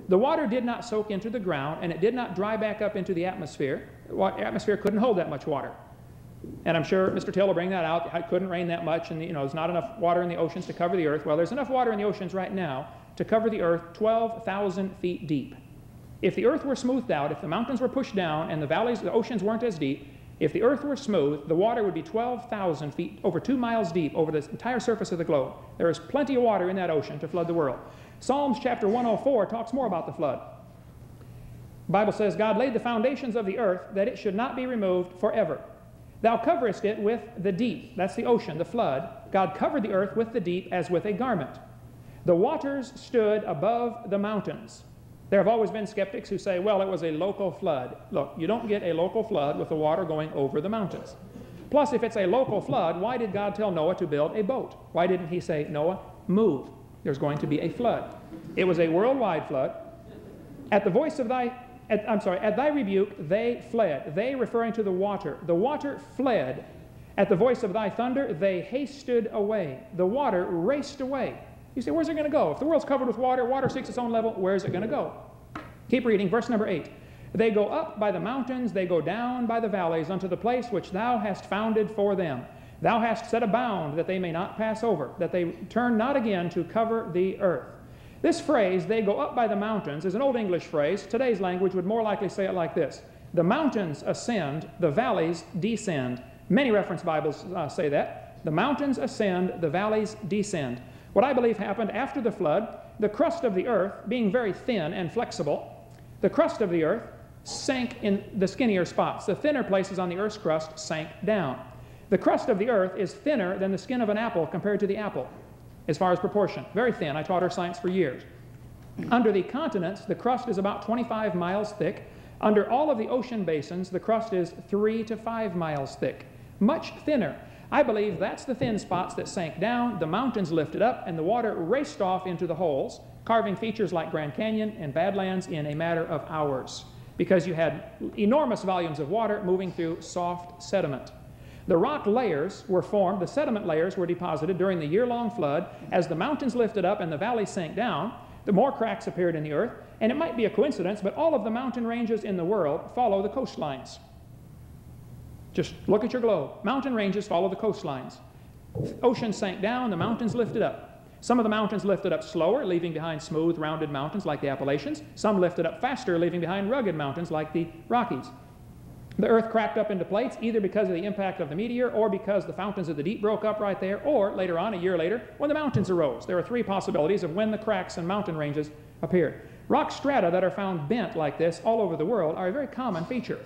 The water did not soak into the ground, and it did not dry back up into the atmosphere. The atmosphere couldn't hold that much water. And I'm sure Mr. Till will bring that out. It couldn't rain that much, and there's not enough water in the oceans to cover the earth. Well, there's enough water in the oceans right now to cover the earth 12,000 feet deep. If the earth were smoothed out, if the mountains were pushed down and the valleys, the oceans weren't as deep, if the earth were smooth, the water would be 12,000 feet, over 2 miles deep, over the entire surface of the globe. There is plenty of water in that ocean to flood the world. Psalms chapter 104 talks more about the flood. The Bible says, God laid the foundations of the earth that it should not be removed forever. Thou coverest it with the deep. That's the ocean, the flood. God covered the earth with the deep as with a garment. The waters stood above the mountains. There have always been skeptics who say, well, it was a local flood. Look, you don't get a local flood with the water going over the mountains. Plus, if it's a local flood, why did God tell Noah to build a boat? Why didn't he say, Noah, move? There's going to be a flood. It was a worldwide flood. At the voice of at thy rebuke they fled. They referring to the water. The water fled. At the voice of thy thunder they hasted away. The water raced away. You say, where's it going to go? If the world's covered with water, water seeks its own level, where's it going to go? Keep reading, verse number 8. They go up by the mountains, they go down by the valleys, unto the place which thou hast founded for them. Thou hast set a bound that they may not pass over, that they turn not again to cover the earth. This phrase, they go up by the mountains, is an Old English phrase. Today's language would more likely say it like this. The mountains ascend, the valleys descend. Many reference Bibles say that. The mountains ascend, the valleys descend. What I believe happened after the flood, the crust of the earth, being very thin and flexible, the crust of the earth sank in the skinnier spots. The thinner places on the earth's crust sank down. The crust of the earth is thinner than the skin of an apple compared to the apple, as far as proportion. Very thin. I taught earth science for years. Under the continents, the crust is about 25 miles thick. Under all of the ocean basins, the crust is 3 to 5 miles thick. Much thinner. I believe that's the thin spots that sank down, the mountains lifted up, and the water raced off into the holes, carving features like Grand Canyon and Badlands in a matter of hours, because you had enormous volumes of water moving through soft sediment. The rock layers were formed, the sediment layers were deposited during the year-long flood. As the mountains lifted up and the valleys sank down, the more cracks appeared in the earth, and it might be a coincidence, but all of the mountain ranges in the world follow the coastlines. Just look at your globe. Mountain ranges follow the coastlines. Oceans sank down, the mountains lifted up. Some of the mountains lifted up slower, leaving behind smooth, rounded mountains like the Appalachians. Some lifted up faster, leaving behind rugged mountains like the Rockies. The earth cracked up into plates, either because of the impact of the meteor or because the fountains of the deep broke up right there, or later on, a year later, when the mountains arose. There are 3 possibilities of when the cracks and mountain ranges appeared. Rock strata that are found bent like this all over the world are a very common feature.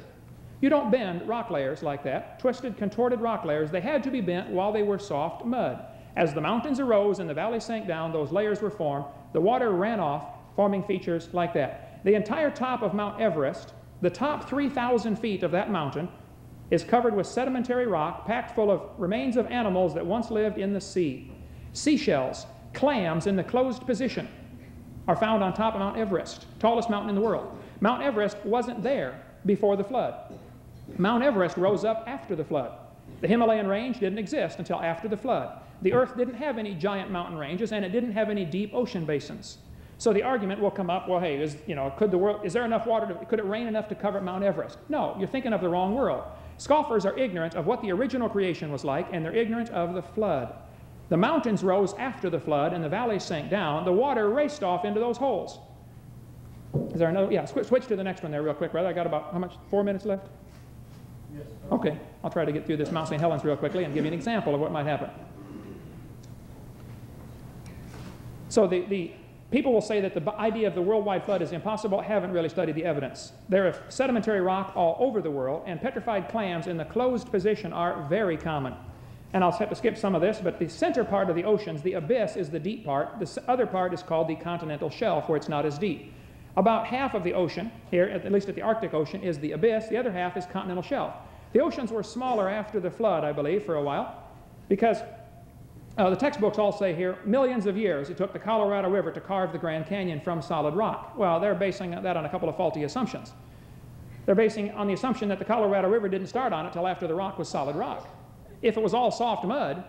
You don't bend rock layers like that. Twisted, contorted rock layers, they had to be bent while they were soft mud. As the mountains arose and the valleys sank down, those layers were formed. The water ran off, forming features like that. The entire top of Mount Everest, the top 3,000 feet of that mountain, is covered with sedimentary rock packed full of remains of animals that once lived in the sea. Seashells, clams in the closed position are found on top of Mount Everest, tallest mountain in the world. Mount Everest wasn't there before the flood. Mount Everest rose up after the flood. The Himalayan range didn't exist until after the flood. The earth didn't have any giant mountain ranges, and it didn't have any deep ocean basins. So the argument will come up, well, hey, is there enough water, could it rain enough to cover Mount Everest? No, you're thinking of the wrong world. Scoffers are ignorant of what the original creation was like, and they're ignorant of the flood. The mountains rose after the flood, and the valleys sank down. The water raced off into those holes. Is there another? Yeah, switch to the next one there real quick, brother. I got about, how much, 4 minutes left? Yes. Okay, I'll try to get through this Mount St. Helens real quickly and give you an example of what might happen. So the people will say that the idea of the worldwide flood is impossible. Haven't really studied the evidence. There is sedimentary rock all over the world, and petrified clams in the closed position are very common. And I'll have to skip some of this, but the center part of the oceans, the abyss, is the deep part. The other part is called the continental shelf, where it's not as deep. About half of the ocean, here, at least at the Arctic Ocean, is the abyss. The other half is continental shelf. The oceans were smaller after the flood, I believe, for a while, because the textbooks all say here, millions of years it took the Colorado River to carve the Grand Canyon from solid rock. Well, they're basing that on a couple of faulty assumptions. They're basing on the assumption that the Colorado River didn't start on it till after the rock was solid rock. If it was all soft mud,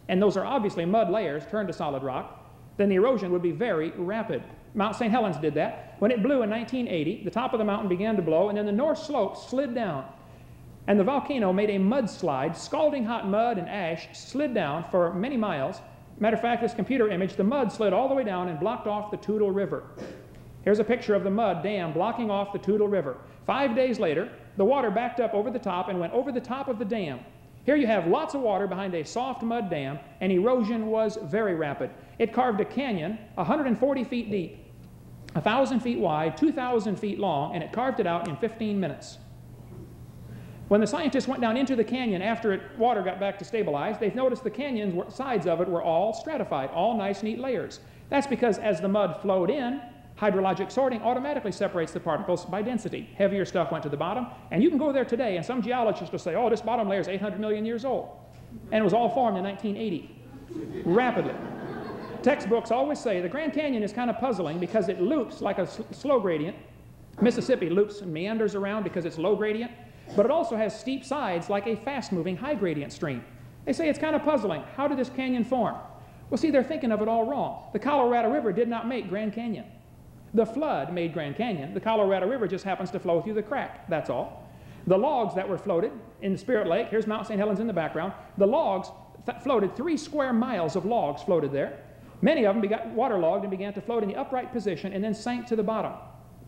and those are obviously mud layers turned to solid rock, then the erosion would be very rapid. Mount St. Helens did that. When it blew in 1980, the top of the mountain began to blow, and then the north slope slid down. And the volcano made a mudslide, scalding hot mud and ash slid down for many miles. Matter of fact, this computer image, the mud slid all the way down and blocked off the Toutle River. Here's a picture of the mud dam blocking off the Toutle River. 5 days later, the water backed up over the top and went over the top of the dam. Here you have lots of water behind a soft mud dam, and erosion was very rapid. It carved a canyon 140 feet deep, 1,000 feet wide, 2,000 feet long, and it carved it out in 15 minutes. When the scientists went down into the canyon after water got back to stabilize, they've noticed the canyon sides of it were all stratified, all nice, neat layers. That's because as the mud flowed in, hydrologic sorting automatically separates the particles by density. Heavier stuff went to the bottom, and you can go there today, and some geologists will say, oh, this bottom layer is 800 million years old. And it was all formed in 1980, rapidly. Textbooks always say the Grand Canyon is kind of puzzling because it loops like a slow gradient. Mississippi loops and meanders around because it's low gradient. But it also has steep sides like a fast-moving high-gradient stream. They say it's kind of puzzling. How did this canyon form? Well, see, they're thinking of it all wrong. The Colorado River did not make Grand Canyon. The flood made Grand Canyon. The Colorado River just happens to flow through the crack, that's all. The logs that were floated in the Spirit Lake, here's Mount St. Helens in the background, the logs floated 3 square miles of logs floated there. Many of them got waterlogged and began to float in the upright position and then sank to the bottom.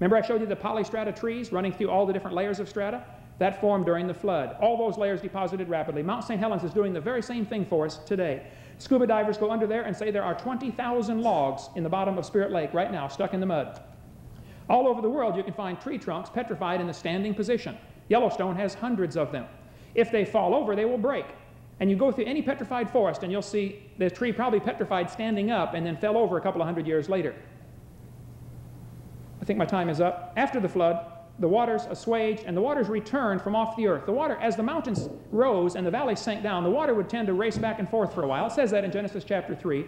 Remember I showed you the polystrata trees running through all the different layers of strata? That formed during the flood. All those layers deposited rapidly. Mount St. Helens is doing the very same thing for us today. Scuba divers go under there and say there are 20,000 logs in the bottom of Spirit Lake right now, stuck in the mud. All over the world you can find tree trunks petrified in the standing position. Yellowstone has hundreds of them. If they fall over, they will break. And you go through any petrified forest and you'll see the tree probably petrified standing up and then fell over a couple of hundred years later. I think my time is up. After the flood, the waters assuaged and the waters returned from off the earth. The water, as the mountains rose and the valleys sank down, the water would tend to race back and forth for a while. It says that in Genesis chapter 3.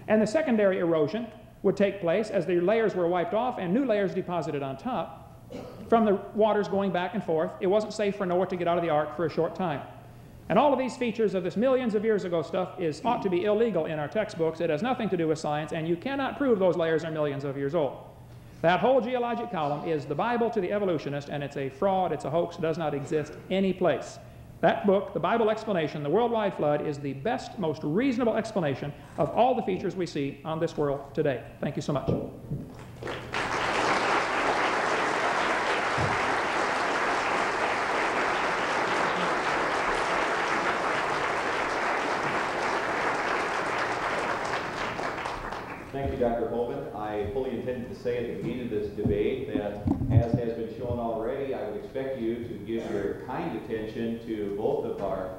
And the secondary erosion would take place as the layers were wiped off and new layers deposited on top from the waters going back and forth. It wasn't safe for Noah to get out of the ark for a short time. And all of these features of this millions of years ago stuff ought to be illegal in our textbooks. It has nothing to do with science, and you cannot prove those layers are millions of years old. That whole geologic column is the Bible to the evolutionist, and it's a fraud, it's a hoax, it does not exist any place. That book, The Bible Explanation, The Worldwide Flood, is the best, most reasonable explanation of all the features we see on this world today. Thank you so much. Thank you, Dr. Hovind. I fully intended to say at the beginning of this debate that, as has been shown already, I would expect you to give your kind attention to both of our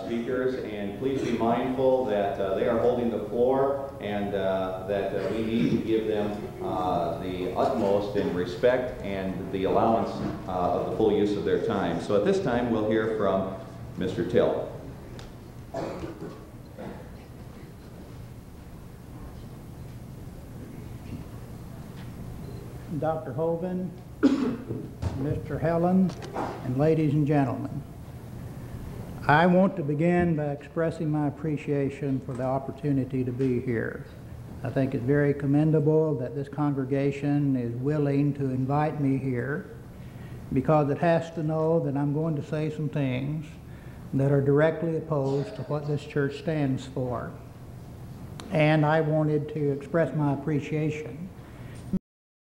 speakers, and please be mindful that they are holding the floor and that we need to give them the utmost in respect and the allowance of the full use of their time. So at this time, we'll hear from Mr. Till. Dr. Hovind, Mr. Helens, and ladies and gentlemen. I want to begin by expressing my appreciation for the opportunity to be here. I think it's very commendable that this congregation is willing to invite me here because it has to know that I'm going to say some things that are directly opposed to what this church stands for. And I wanted to express my appreciation